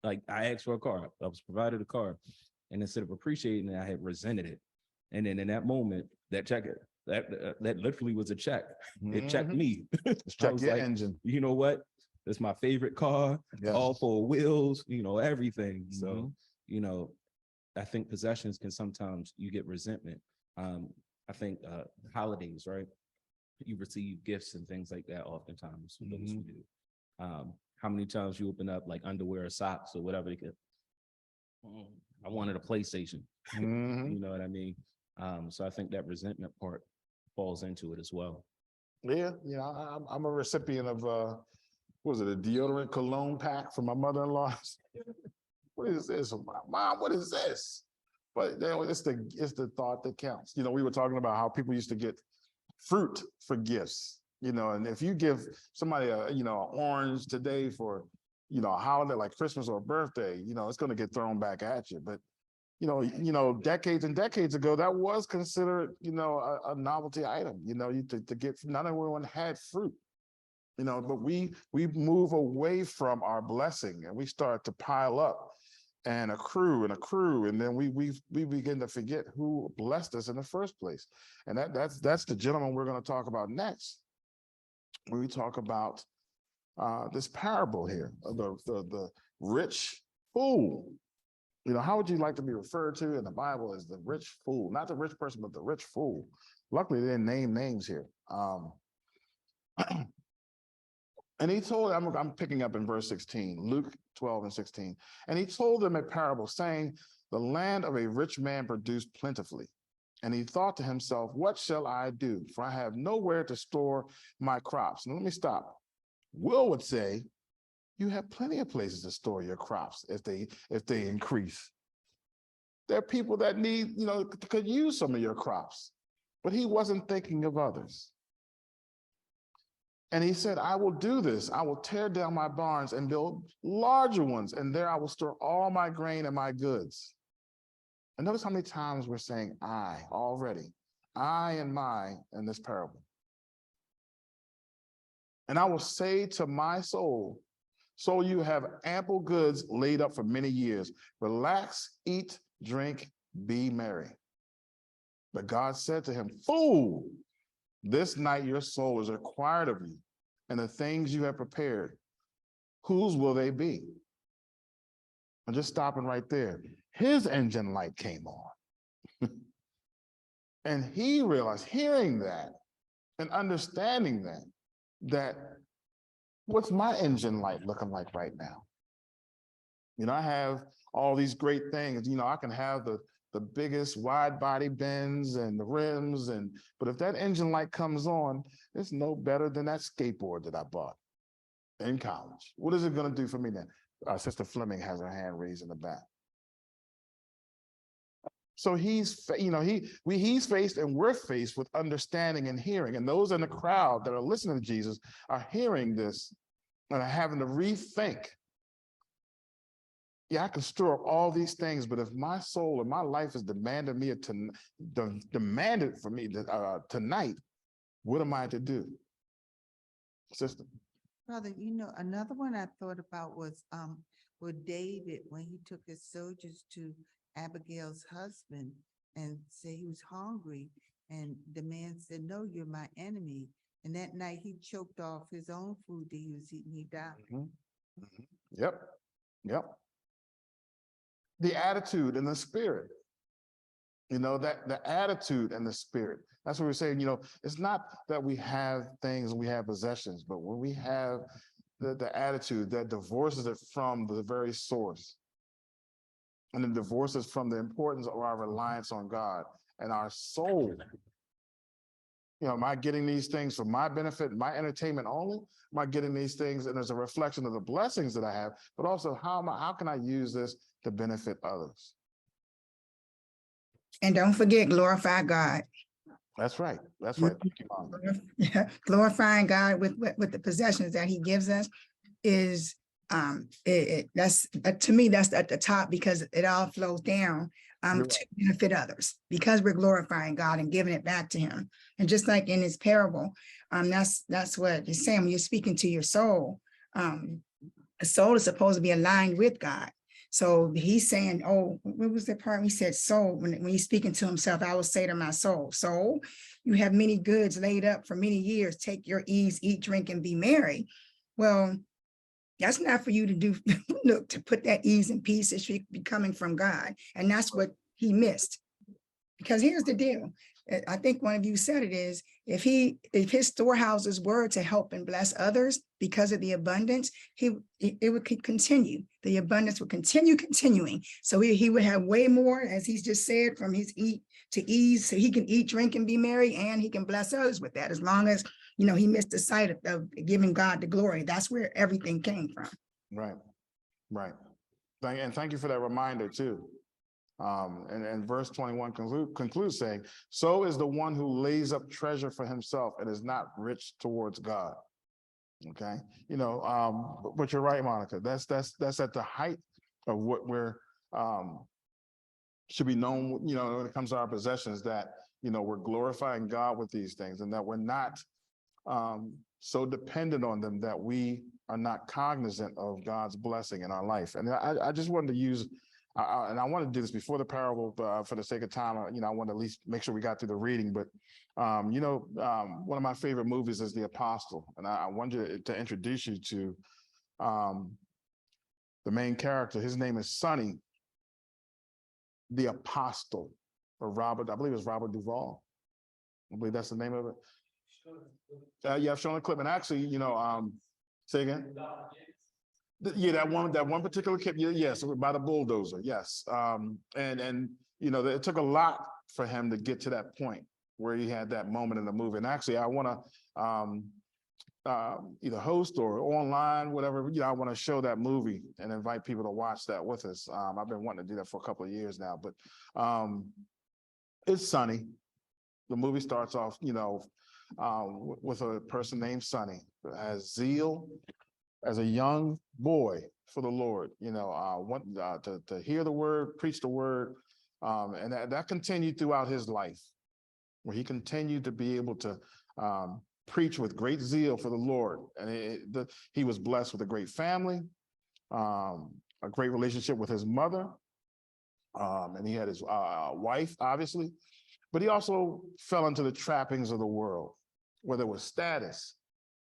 I asked for a car. I was provided a car. And instead of appreciating it, I had resented it. And then in that moment, that check, that literally was a check. It checked me. Let's check your engine. You know what? It's my favorite car, all four wheels, everything. So, I think possessions can sometimes you get resentment. I think holidays, right? You receive gifts and things like that oftentimes for those who do. How many times you open up like underwear or socks or whatever they could. I wanted a PlayStation. You know what I mean? So I think that resentment part falls into it as well. Yeah, I'm a recipient of what was it, a deodorant cologne pack from my mother-in-law. What is this? Mom, what is this? But it's the thought that counts. We were talking about how people used to get fruit for gifts. And if you give somebody an orange today for a holiday like Christmas or a birthday, it's going to get thrown back at you. But decades and decades ago, that was considered a novelty item. To get, not everyone had fruit. But we move away from our blessing, and we start to pile up and accrue, and then we begin to forget who blessed us in the first place. And that's the gentleman we're going to talk about next, when we talk about this parable here of the rich fool. How would you like to be referred to in the Bible as the rich fool? Not the rich person, but the rich fool. Luckily, they didn't name names here. And he told, I'm picking up in verse 16, Luke 12 and 16. And he told them a parable, saying, the land of a rich man produced plentifully. And he thought to himself, what shall I do? For I have nowhere to store my crops. Now, let me stop. Will would say, you have plenty of places to store your crops if they increase. There are people that need, could use some of your crops. But he wasn't thinking of others. And he said, I will do this. I will tear down my barns and build larger ones, and there I will store all my grain and my goods. And notice how many times we're saying I already. I and my in this parable. And I will say to my soul, you have ample goods laid up for many years. Relax, eat, drink, be merry. But God said to him, fool, this night your soul is required of you, and the things you have prepared, whose will they be? I'm just stopping right there. His engine light came on. And he realized, hearing that and understanding that what's my engine light looking like right now? You know, I have all these great things, you know, I can have the biggest wide body bends and the rims, but if that engine light comes on, it's no better than that skateboard that I bought in college. What is it going to do for me then? Sister Fleming has her hand raised in the back. So he's faced and we're faced with understanding and hearing. And those in the crowd that are listening to Jesus are hearing this and are having to rethink. Yeah, I can store up all these things, but if my soul or my life is demanded for me tonight, what am I to do? Sister. Brother, another one I thought about was with David, when he took his soldiers to Abigail's husband and said he was hungry. And the man said, "No, you're my enemy." And that night he choked off his own food that he was eating. He died. Mm-hmm. Mm-hmm. Yep. The attitude and the spirit, that the attitude and the spirit. That's what we're saying. It's not that we have things and we have possessions, but when we have the attitude that divorces it from the very source, and it divorces from the importance of our reliance on God and our soul. Am I getting these things for my benefit, my entertainment only? Am I getting these things and there's a reflection of the blessings that I have, but also how can I use this to benefit others? And don't forget, glorify God. That's right. That's right. Thank you, Mom. Yeah, glorifying God with the possessions that he gives us is that's to me, that's at the top, because it all flows down to benefit others, because we're glorifying God and giving it back to him. And just like in his parable, that's what you're saying when you're speaking to your soul. The soul is supposed to be aligned with God. So he's saying, oh, what was the part? He said, soul, when he's speaking to himself, I will say to my soul, soul, you have many goods laid up for many years. Take your ease, eat, drink, and be merry. Well, that's not for you to do. Look, to put that ease and peace, it should be coming from God. And that's what he missed. Because here's the deal. I think one of you said it is, if his storehouses were to help and bless others because of the abundance, it would continue. The abundance would continuing. So he would have way more, as he's just said, from his eat to ease, so he can eat, drink, and be merry, and he can bless others with that, as long as, he missed the sight of giving God the glory. That's where everything came from. Right. And thank you for that reminder too. And verse 21 concludes saying, so is the one who lays up treasure for himself and is not rich towards God. Okay. But you're right, Monica. That's at the height of what we're should be known, when it comes to our possessions, that, we're glorifying God with these things, and that we're not so dependent on them that we are not cognizant of God's blessing in our life. And I just wanted to use, and I wanted to do this before the parable, for the sake of time. I want to at least make sure we got through the reading. But one of my favorite movies is The Apostle, and I wanted to introduce you to the main character. His name is Sonny, the Apostle, or Robert. I believe it's Robert Duvall. I believe that's the name of it. Yeah, I've shown a clip, and actually, say again. Yeah, that one particular clip. Yes, by the bulldozer. Yes, and it took a lot for him to get to that point where he had that moment in the movie. And actually, I want to either host or online, whatever. I want to show that movie and invite people to watch that with us. I've been wanting to do that for a couple of years now, but it's Sonny. The movie starts off, with a person named Sonny that has zeal as a young boy for the Lord, want to hear the word, preach the word. And that continued throughout his life, where he continued to be able to preach with great zeal for the Lord. And he was blessed with a great family, a great relationship with his mother. And he had his wife, obviously, but he also fell into the trappings of the world, whether it was status,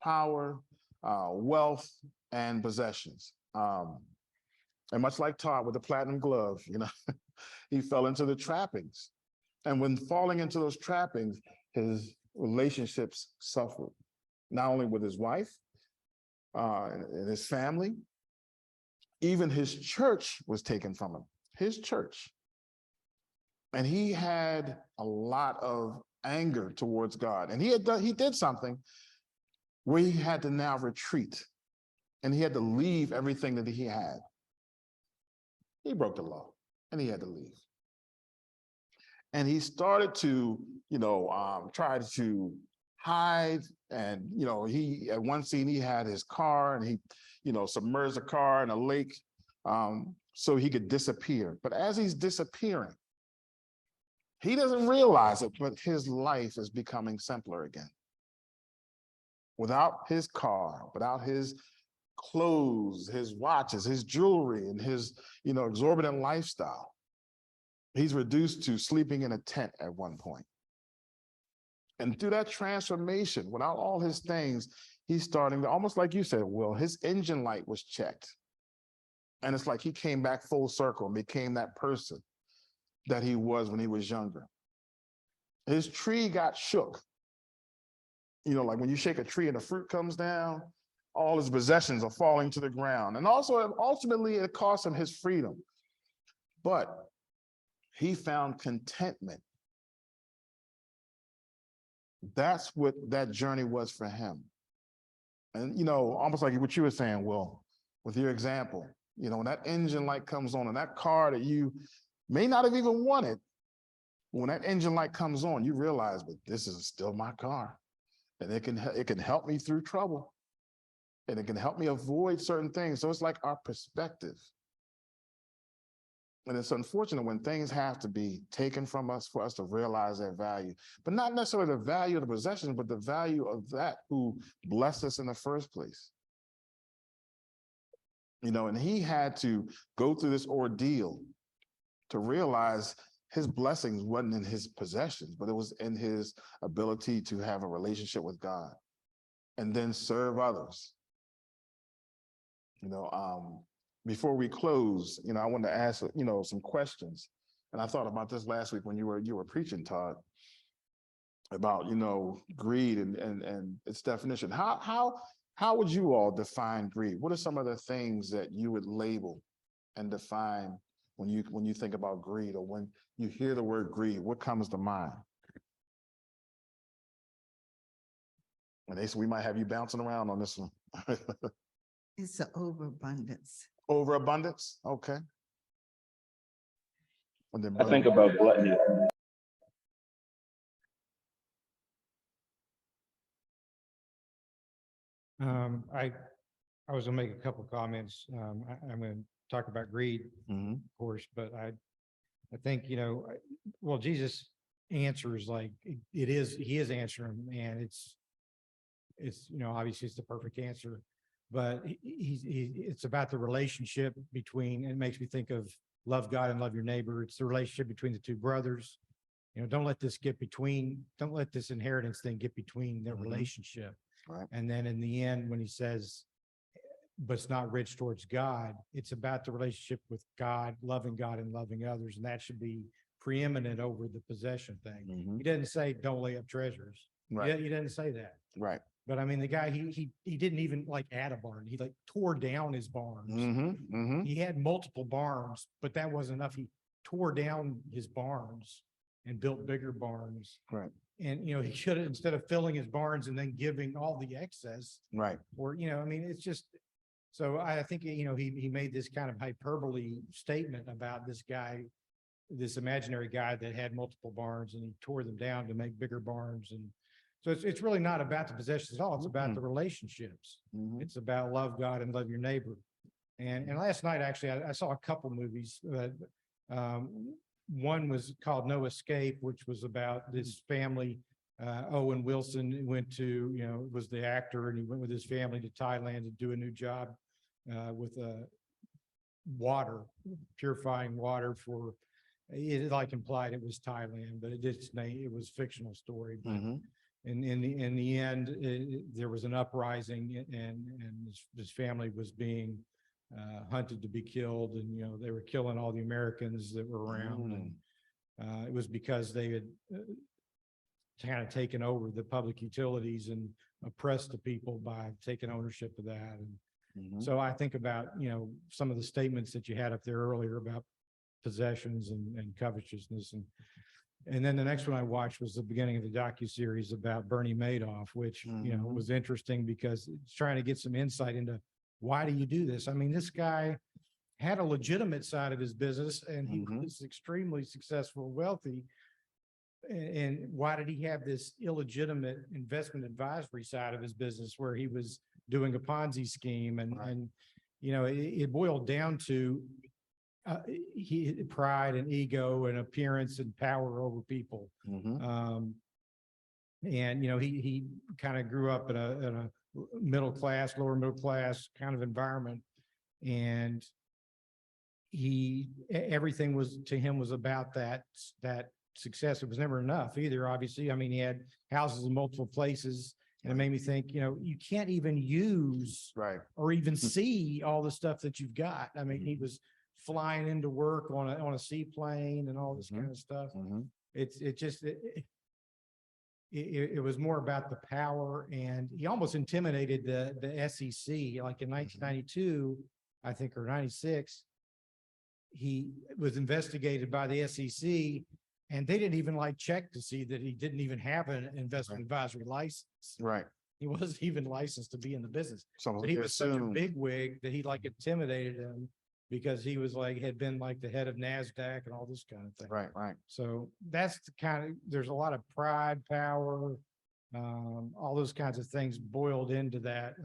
power, wealth and possessions. And much like Todd with the platinum glove, he fell into the trappings. And when falling into those trappings, his relationships suffered, not only with his wife and his family, even his church was taken from him, his church. And he had a lot of anger towards God. And he did something where he had to now retreat, and he had to leave everything that he had. He broke the law and he had to leave. And he started to, try to hide. And, he, at one scene, he had his car and he, submerged the car in a lake so he could disappear. But as he's disappearing, he doesn't realize it, but his life is becoming simpler again. Without his car, without his clothes, his watches, his jewelry, and his, exorbitant lifestyle, he's reduced to sleeping in a tent at one point. And through that transformation, without all his things, he's starting to, almost like you said, Will, his engine light was checked. And it's like he came back full circle and became that person that he was when he was younger. His tree got shook. Like when you shake a tree and the fruit comes down, all his possessions are falling to the ground. And also, ultimately, it cost him his freedom. But he found contentment. That's what that journey was for him. And, almost like what you were saying, Will, with your example, when that engine light comes on and that car that you may not have even wanted, when that engine light comes on, you realize, but this is still my car. And it can help me through trouble. And it can help me avoid certain things. So it's like our perspective. And it's unfortunate when things have to be taken from us for us to realize their value, but not necessarily the value of the possession, but the value of that who blessed us in the first place. And he had to go through this ordeal to realize his blessings wasn't in his possessions, but it was in his ability to have a relationship with God and then serve others. Before we close, I wanted to ask, some questions. And I thought about this last week when you were preaching, Todd, about, greed and its definition. How would you all define greed? What are some of the things that you would label and define when you think about greed, or when you hear the word greed? What comes to mind? And they said we might have you bouncing around on this one. It's an overabundance. Overabundance, okay. And then I think about gluttony. I was gonna make a couple comments. I'm gonna talk about greed, of course, but I think, well, Jesus answers like he is answering, and it's, obviously it's the perfect answer, but it's about the relationship between, it makes me think of love God and love your neighbor. It's the relationship between the two brothers. Don't let this inheritance thing get between their relationship. Right. And then in the end, when he says, but it's not rich towards God, it's about the relationship with God and loving others. And that should be preeminent over the possession thing. He doesn't say, don't lay up treasures. Right. He doesn't say that. Right. But I mean, the guy, he didn't even add a barn. He tore down his barns. He had multiple barns, but that wasn't enough. He tore down his barns and built bigger barns. Right. And, he should have, instead of filling his barns and then giving all the excess. Right. Or, it's just, so I think, he made this kind of hyperbole statement about this guy, this imaginary guy that had multiple barns, and he tore them down to make bigger barns. And so it's really not about the possessions at all. It's about the relationships. It's about love God and love your neighbor. And last night, actually, I saw a couple movies. One was called No Escape, which was about this family. Owen Wilson went to, was the actor, and he went with his family to Thailand to do a new job with water, purifying water for, it implied it was Thailand, but it was a fictional story. in the end, there was an uprising and his family was being hunted to be killed, and you know they were killing all the Americans that were around, and it was because they had kind of taken over the public utilities and oppressed the people by taking ownership of that. And so I think about, you know, some of the statements that you had up there earlier about possessions and covetousness. And then the next one I watched was the beginning of the docuseries about Bernie Madoff, which, you know, was interesting because it's trying to get some insight into why do you do this? I mean, this guy had a legitimate side of his business and he was extremely successful, wealthy. And why did he have this illegitimate investment advisory side of his business where he was doing a Ponzi scheme? And you know, it boiled down to pride and ego and appearance and power over people. And you know, he kind of grew up in a middle class, lower middle class kind of environment, and everything was to him was about that success. It was never enough either, obviously. I mean, he had houses in multiple places, and it made me think, you know, you can't even use or even see all the stuff that you've got. I mean, he was flying into work on a seaplane and all this kind of stuff. It was more about the power, and he almost intimidated the SEC. Like in 1992, I think, or 96, he was investigated by the SEC, and they didn't even like check to see that he didn't even have an investment advisory license. He wasn't even licensed to be in the business. So But he was such a big wig that he like intimidated him because he was like, had been like the head of NASDAQ and all this kind of thing. So that's the kind of, there's a lot of pride, power, all those kinds of things boiled into that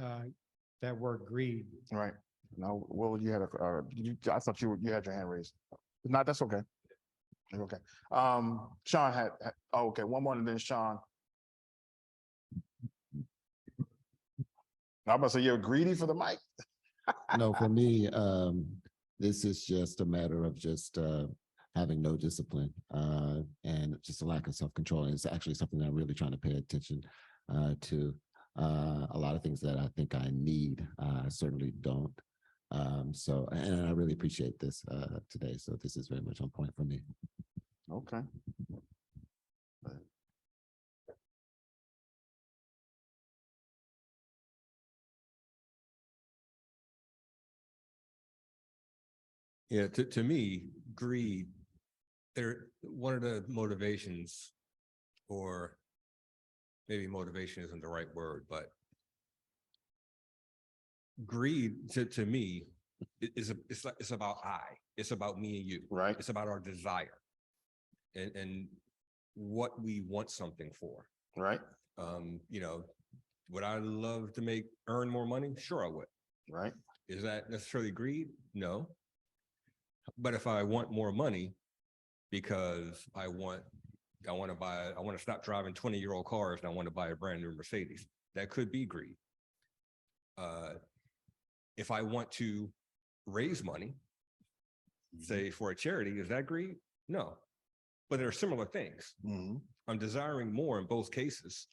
word greed. Now, Will, you had I thought you had your hand raised. If not, that's okay. Okay. Sean had oh, okay, one more and then Sean. I'm about to say you're greedy for the mic. No, for me, this is just a matter of just having no discipline and just a lack of self-control. And it's actually something that I'm really trying to pay attention to. A lot of things that I think I need, I certainly don't. So, and I really appreciate this today. So this is very much on point for me. Okay. Yeah, to me, greed, one of the motivations, or maybe motivation isn't the right word, but greed to me it's about it's about me and you. It's about our desire and what we want something for. You know, would I love to earn more money? Sure I would. Is that necessarily greed? No. But if I want more money because I want to stop driving 20-year-old cars and I want to buy a brand new Mercedes, that could be greed. If I want to raise money, say for a charity, is that greed? No. But there are similar things. I'm desiring more in both cases.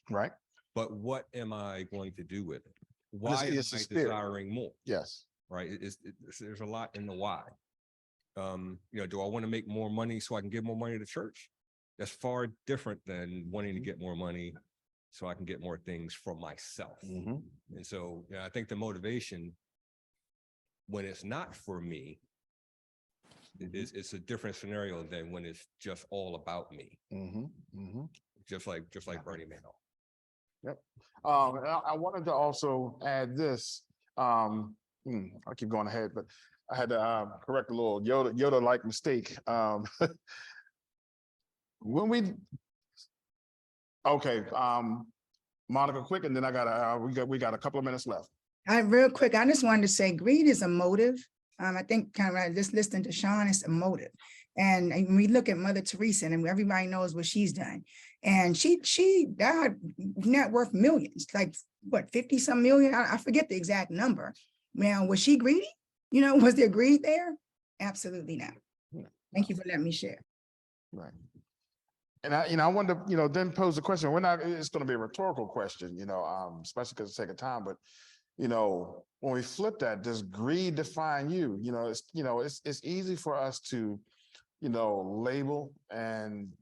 But what am I going to do with it? Why am I desiring more? There's a lot in the why. You know, do I want to make more money so I can give more money to church? That's far different than wanting to get more money so I can get more things for myself. And so, I think the motivation, when it's not for me, it's a different scenario than when it's just all about me. Just like Bernie Madoff. I wanted to also add this. I'll keep going ahead, but I had to correct a little Yoda-like mistake. Monica, quick, and then we got a couple of minutes left. Real quick, I just wanted to say greed is a motive. I think kind of just listening to Sean, it's a motive. And we look at Mother Teresa, and everybody knows what she's done. And she died net worth millions, like what, 50 some million? I forget the exact number. Now, was she greedy? You know, was there greed there? Absolutely not. Thank you for letting me share. And I wanted to, then pose a question. It's going to be a rhetorical question, especially because of the sake of time, but when we flip that, does greed define you? It's easy for us to, label and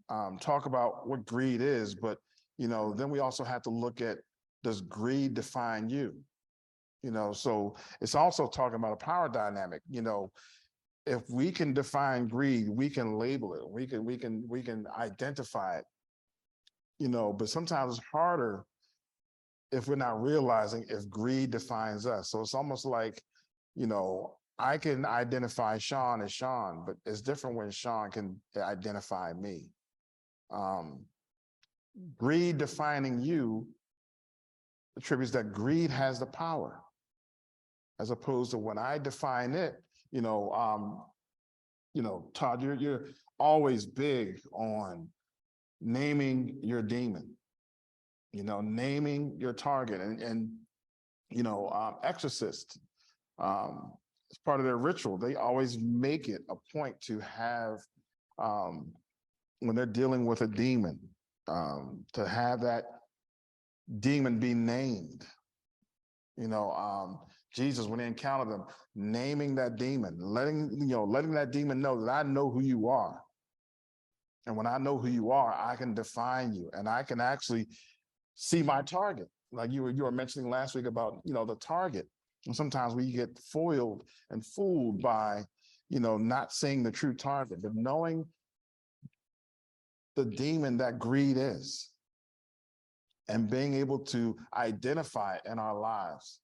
talk about what greed is, but then we also have to look at, does greed define you? So it's also talking about a power dynamic. If we can define greed, we can label it. We can identify it. But sometimes it's harder if we're not realizing if greed defines us. So it's almost like, I can identify Sean as Sean, but it's different when Sean can identify me. Greed defining you attributes that greed has the power, as opposed to when I define it, Todd, you're always big on naming your demon, naming your target, and exorcists, as part of their ritual, they always make it a point to have, when they're dealing with a demon, to have that demon be named. Jesus, when they encountered them, naming that demon, letting that demon know that I know who you are. And when I know who you are, I can define you, and I can actually see my target. Like you were mentioning last week about, the target. And sometimes we get foiled and fooled by, not seeing the true target, but knowing the demon that greed is, and being able to identify it in our lives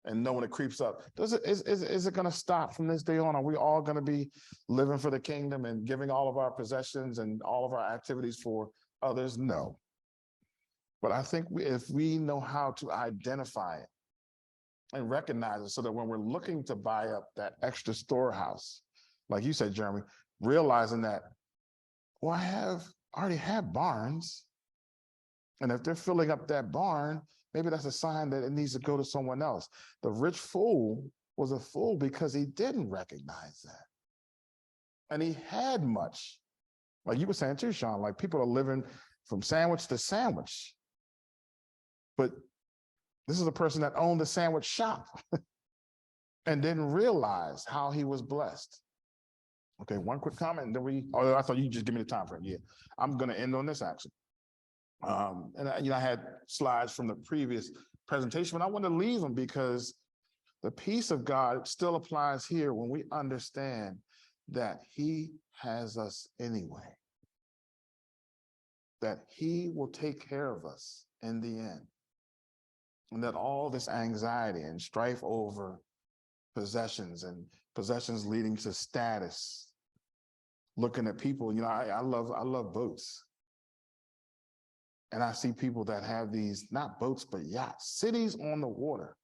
and know when it creeps up. Is it going to stop from this day on? Are we all going to be living for the kingdom and giving all of our possessions and all of our activities for others? No. But I think if we know how to identify it and recognize it, so that when we're looking to buy up that extra storehouse, like you said, Jeremy, realizing that, well, I already have barns. And if they're filling up that barn, maybe that's a sign that it needs to go to someone else. The rich fool was a fool because he didn't recognize that. And he had much. Like you were saying too, Sean, like people are living from sandwich to sandwich. But this is a person that owned a sandwich shop and didn't realize how he was blessed. Okay, one quick comment, and then I thought you just give me the time frame. Yeah, I'm going to end on this actually. I had slides from the previous presentation, but I want to leave them because the peace of God still applies here when we understand that he has us anyway, that he will take care of us in the end, and that all this anxiety and strife over possessions and possessions leading to status, looking at people, I love boats. And I see people that have these, not boats, but yachts, cities on the water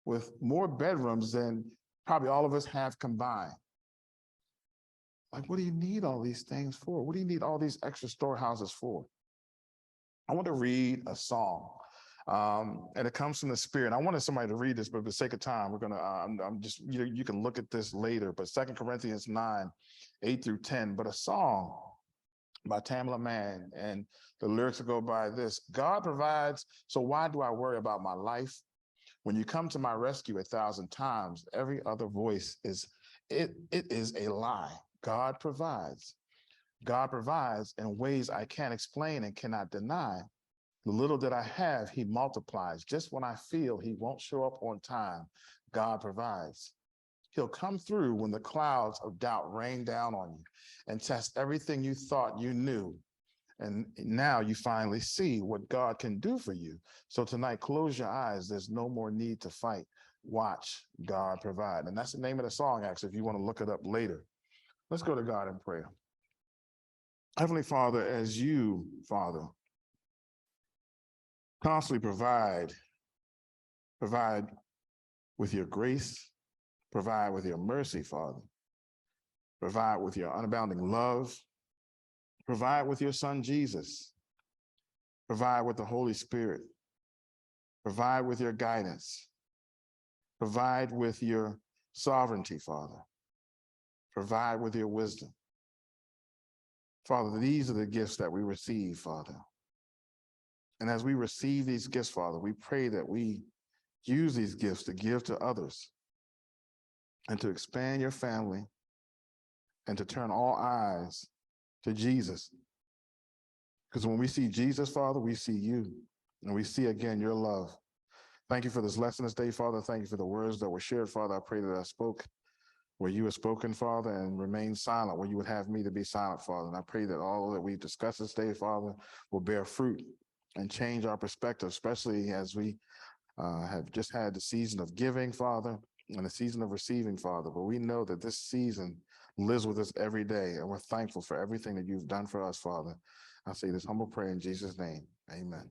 with more bedrooms than probably all of us have combined. Like, what do you need all these things for? What do you need all these extra storehouses for? I want to read a song, and it comes from the Spirit. I wanted somebody to read this, but for the sake of time, we're going to, I'm just, you can look at this later, but 2 Corinthians 9, 8 through 10, but a song by Tamla Mann, and the lyrics will go by this: God provides, so why do I worry about my life? When you come to my rescue 1,000 times, every other voice is a lie. God provides. God provides in ways I can't explain and cannot deny. The little that I have, he multiplies. Just when I feel he won't show up on time, God provides. He'll come through when the clouds of doubt rain down on you and test everything you thought you knew. And now you finally see what God can do for you. So tonight, close your eyes. There's no more need to fight. Watch God provide. And that's the name of the song, actually, if you want to look it up later. Let's go to God in prayer. Heavenly Father, as you, Father, constantly provide with your grace, provide with your mercy, Father, provide with your unabounding love, provide with your Son, Jesus, provide with the Holy Spirit, provide with your guidance, provide with your sovereignty, Father, provide with your wisdom. Father, these are the gifts that we receive, Father. And as we receive these gifts, Father, we pray that we use these gifts to give to others and to expand your family and to turn all eyes to Jesus. Because when we see Jesus, Father, we see you and we see again your love. Thank you for this lesson this day, Father. Thank you for the words that were shared, Father. I pray that I spoke where you have spoken, Father, and remain silent where you would have me to be silent, Father. And I pray that all that we've discussed this day, Father, will bear fruit and change our perspective, especially as we have just had the season of giving, Father, and the season of receiving, Father. But we know that this season lives with us every day, and we're thankful for everything that you've done for us, Father. I say this humble prayer in Jesus' name. Amen.